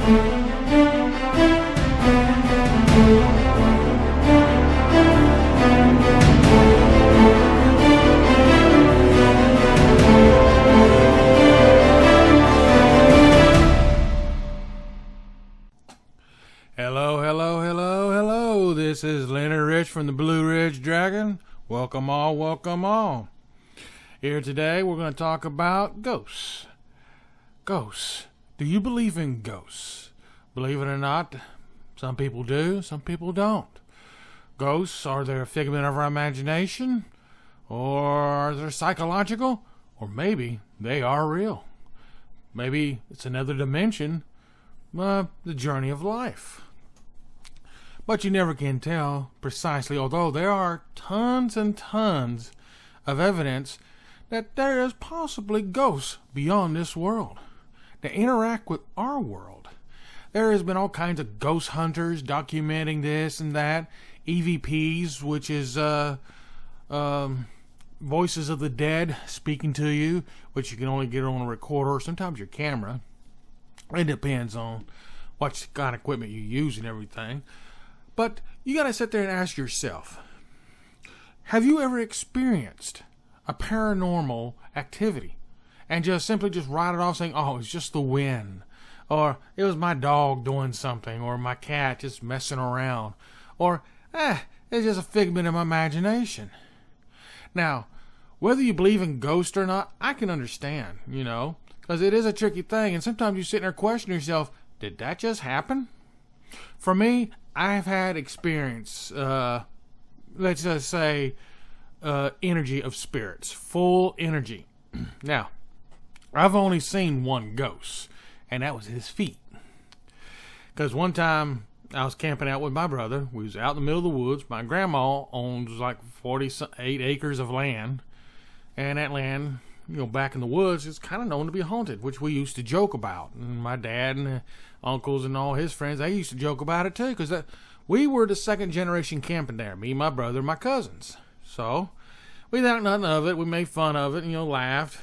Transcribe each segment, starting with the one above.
Hello. This is Leonard from the Blue Ridge Dragon. Welcome all. Here today we're going to talk about ghosts. Ghosts. Do you believe in ghosts? Believe it or not, some people do, some people don't. Ghosts, are they a figment of our imagination? Or are they psychological? Or maybe they are real. Maybe it's another dimension, the journey of life. But you never can tell precisely, although there are tons and tons of evidence that there is possibly ghosts beyond this world that interact with our world. There has been all kinds of ghost hunters documenting this and that. EVPs, which is voices of the dead speaking to you, which you can only get on a recorder or sometimes your camera. It depends on what kind of equipment you use and everything. But you got to sit there and ask yourself, have you ever experienced a paranormal activity and just simply write it off saying, oh, it's just the wind, or it was my dog doing something, or my cat just messing around, or it's just a figment of my imagination? Now, whether you believe in ghosts or not, I can understand, because it is a tricky thing, and sometimes you sit there and question yourself, did that just happen? For me, I've had experience, let's just say, energy of spirits, full energy. Now, I've only seen one ghost, and that was his feet. Because one time I was camping out with my brother. We was out in the middle of the woods. My grandma owns like 48 acres of land, and that land, back in the woods, is kind of known to be haunted, which we used to joke about. And my dad and uncles and all his friends, they used to joke about it too, because we were the second generation camping there. Me, my brother, my cousins. So we thought nothing of it. We made fun of it, laughed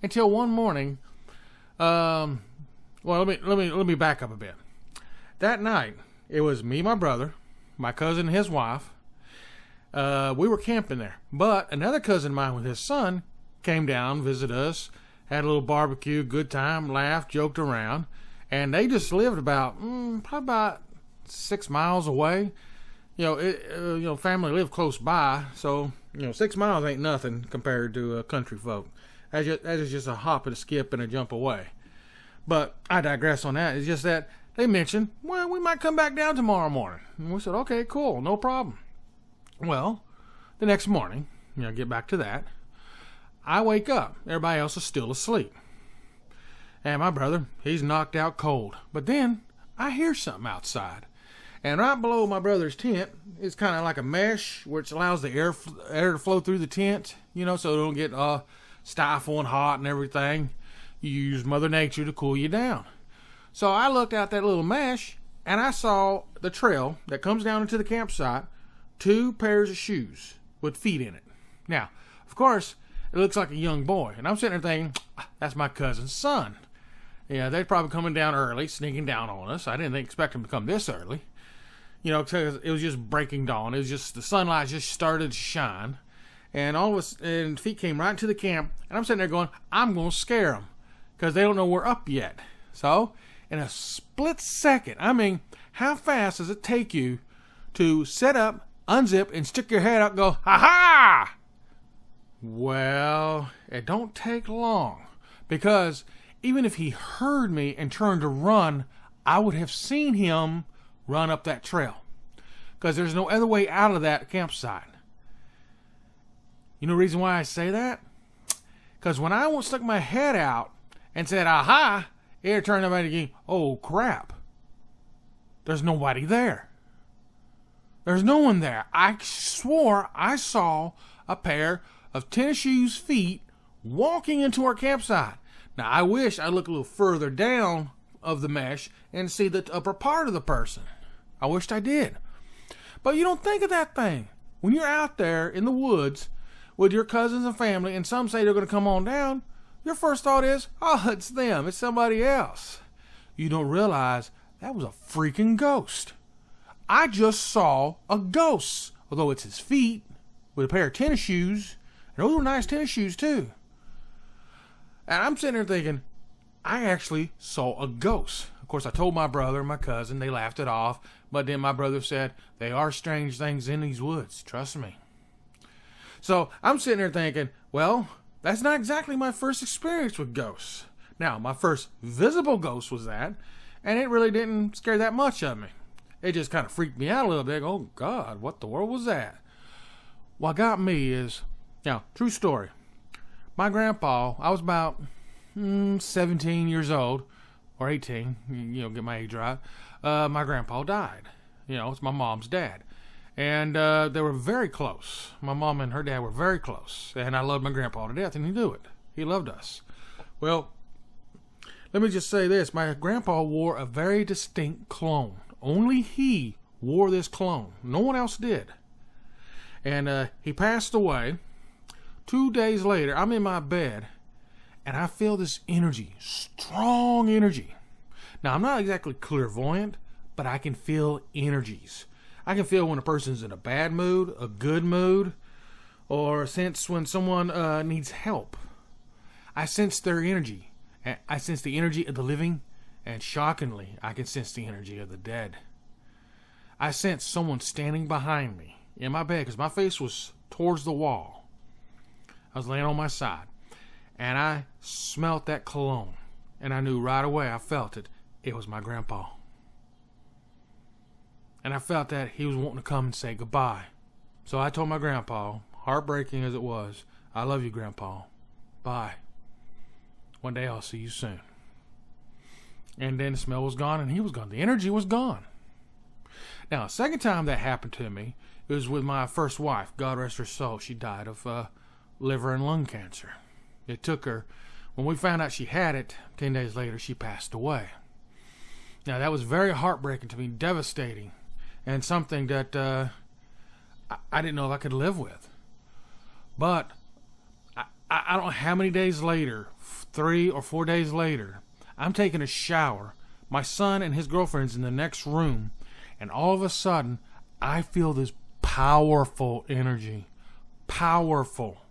until one morning. Well, let me back up a bit. That night, it was me, my brother, my cousin, and his wife. We were camping there, but another cousin of mine with his son came down, visited us, had a little barbecue, good time, laughed, joked around, and they just lived probably about 6 miles away. Family lived close by, so 6 miles ain't nothing compared to country folk. That is just a hop and a skip and a jump away. But I digress on that. It's just that they mentioned, well, we might come back down tomorrow morning. And we said, okay, cool, no problem. Well, the next morning, get back to that, I wake up. Everybody else is still asleep. And my brother, he's knocked out cold. But then I hear something outside. And right below my brother's tent is kind of like a mesh, which allows the air to flow through the tent, so it don't get stifling hot and everything. You use Mother Nature to cool you down. So I looked out that little mesh, and I saw the trail that comes down into the campsite, 2 pairs of shoes with feet in it. Now, of course, it looks like a young boy. And I'm sitting there thinking, that's my cousin's son. Yeah, they're probably coming down early, sneaking down on us. I didn't expect them to come this early. Because it was just breaking dawn. It was just, the sunlight just started to shine. And and feet came right into the camp. And I'm sitting there going, I'm going to scare them, because they don't know we're up yet. So, in a split second, how fast does it take you to set up, unzip, and stick your head out and go, ha-ha! Well, it don't take long, because even if he heard me and turned to run, I would have seen him run up that trail, because there's no other way out of that campsite. You know the reason why I say that? Because when I stuck my head out and said, aha, it turned out again, oh crap, there's nobody there. There's no one there. I swore I saw a pair of tennis shoes feet walking into our campsite. Now, I wish I looked a little further down of the mesh and see the upper part of the person. I wished I did. But you don't think of that thing. When you're out there in the woods with your cousins and family, and some say they're going to come on down, your first thought is, oh, it's them. It's somebody else. you don't realize that was a freaking ghost. I just saw a ghost, although it's his feet with a pair of tennis shoes. And those were nice tennis shoes too. And I'm sitting there thinking, I actually saw a ghost. Of course, I told my brother and my cousin. They laughed it off. But then my brother said, they are strange things in these woods. Trust me. So I'm sitting there thinking, well, that's not exactly my first experience with ghosts. Now, my first visible ghost was that. And it really didn't scare that much of me. It just kind of freaked me out a little bit. Oh, God, what the world was that? What got me is, now, true story. My grandpa, I was about 17 years old, or 18, get my age right. My grandpa died. It's my mom's dad. And they were very close. My mom and her dad were very close. And I loved my grandpa to death, and he knew it. He loved us. Well, let me just say this. My grandpa wore a very distinct cologne. Only he wore this cologne. No one else did. And he passed away. 2 days later, I'm in my bed, and I feel this energy, strong energy. Now, I'm not exactly clairvoyant, but I can feel energies. I can feel when a person's in a bad mood, a good mood, or sense when someone needs help. I sense their energy. I sense the energy of the living, and shockingly, I can sense the energy of the dead. I sense someone standing behind me in my bed because my face was towards the wall. I was laying on my side, and I smelt that cologne, and I knew right away, I felt it. It was my grandpa. And I felt that he was wanting to come and say goodbye. So I told my grandpa, heartbreaking as it was, I love you, Grandpa. Bye. One day I'll see you soon. And then the smell was gone, and he was gone. The energy was gone. Now, the second time that happened to me, it was with my first wife. God rest her soul. She died of liver and lung cancer. It took her, when we found out she had it, 10 days later, she passed away. Now, that was very heartbreaking to me, devastating, and something that I didn't know if I could live with. But I don't know how many days later, 3 or 4 days later, I'm taking a shower. My son and his girlfriend's in the next room, and all of a sudden, I feel this powerful energy. Powerful.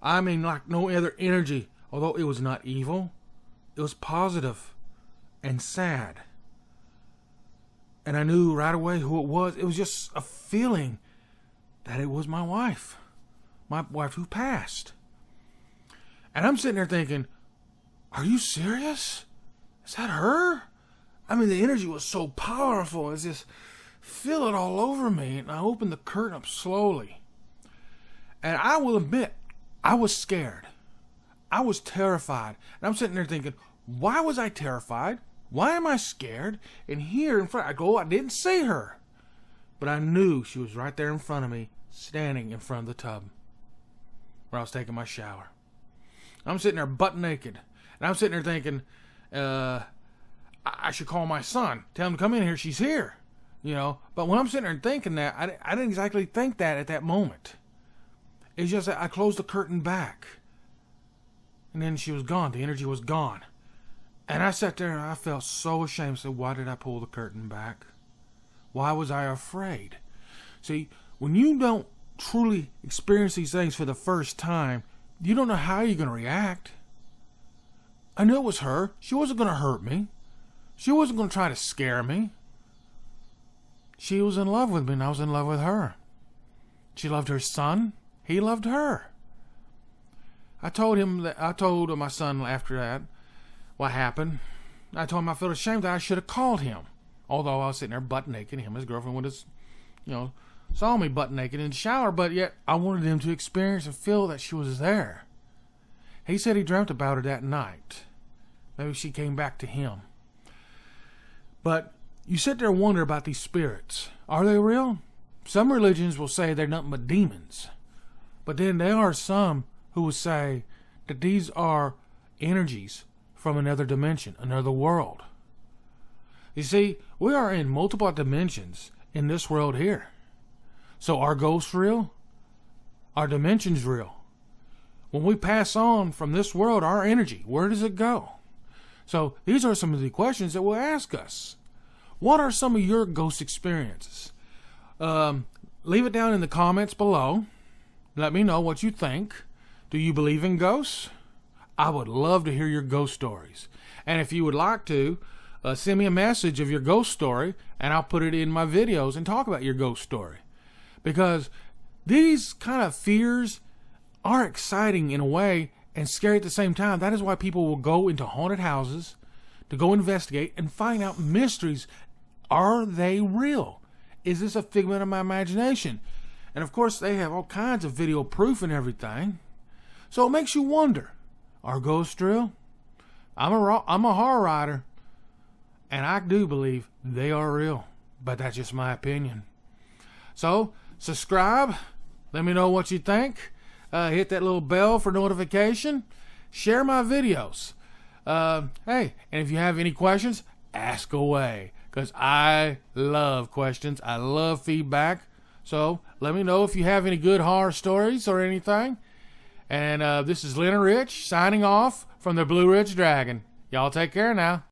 I mean, like no other energy. Although it was not evil, it was positive and sad. And I knew right away who it was. It was just a feeling that it was my wife who passed. And I'm sitting there thinking, are you serious? Is that her? I mean, the energy was so powerful. It's just feel it all over me. And I opened the curtain up slowly. And I will admit, I was scared. I was terrified. And I'm sitting there thinking, why was I terrified? Why am I scared? And here in front, I didn't see her. But I knew she was right there in front of me, standing in front of the tub where I was taking my shower. I'm sitting there butt naked. And I'm sitting there thinking, I should call my son. Tell him to come in here. She's here. But when I'm sitting there thinking that, I didn't exactly think that at that moment. It's just that I closed the curtain back. And then she was gone. The energy was gone. And I sat there and I felt so ashamed. So why did I pull the curtain back? Why was I afraid? See, when you don't truly experience these things for the first time, you don't know how you're going to react. I knew it was her. She wasn't going to hurt me. She wasn't going to try to scare me. She was in love with me and I was in love with her. She loved her son. He loved her. I told my son after that what happened. I told him I felt ashamed that I should have called him. Although I was sitting there butt naked, him and his girlfriend would have, saw me butt naked in the shower, but yet I wanted him to experience and feel that she was there. He said he dreamt about her that night. Maybe she came back to him. But you sit there and wonder about these spirits. Are they real? Some religions will say they're nothing but demons. But then there are some who will say that these are energies from another dimension, another world. You see, we are in multiple dimensions in this world here. So are ghosts real? Are dimensions real? When we pass on from this world, our energy, where does it go? So these are some of the questions that we'll ask us. What are some of your ghost experiences? Leave it down in the comments below. Let me know what you think. Do you believe in ghosts? I would love to hear your ghost stories. And if you would like to, send me a message of your ghost story, and I'll put it in my videos and talk about your ghost story. Because these kind of fears are exciting in a way and scary at the same time. That is why people will go into haunted houses to go investigate and find out mysteries. Are they real? Is this a figment of my imagination? And of course, they have all kinds of video proof and everything. So it makes you wonder, are ghosts real? I'm a horror writer, and I do believe they are real. But that's just my opinion. So, subscribe. Let me know what you think. Hit that little bell for notification. Share my videos. Hey, and if you have any questions, ask away. Because I love questions. I love feedback. So let me know if you have any good horror stories or anything. And this is Leonard Rich signing off from the Blue Ridge Dragon. Y'all take care now.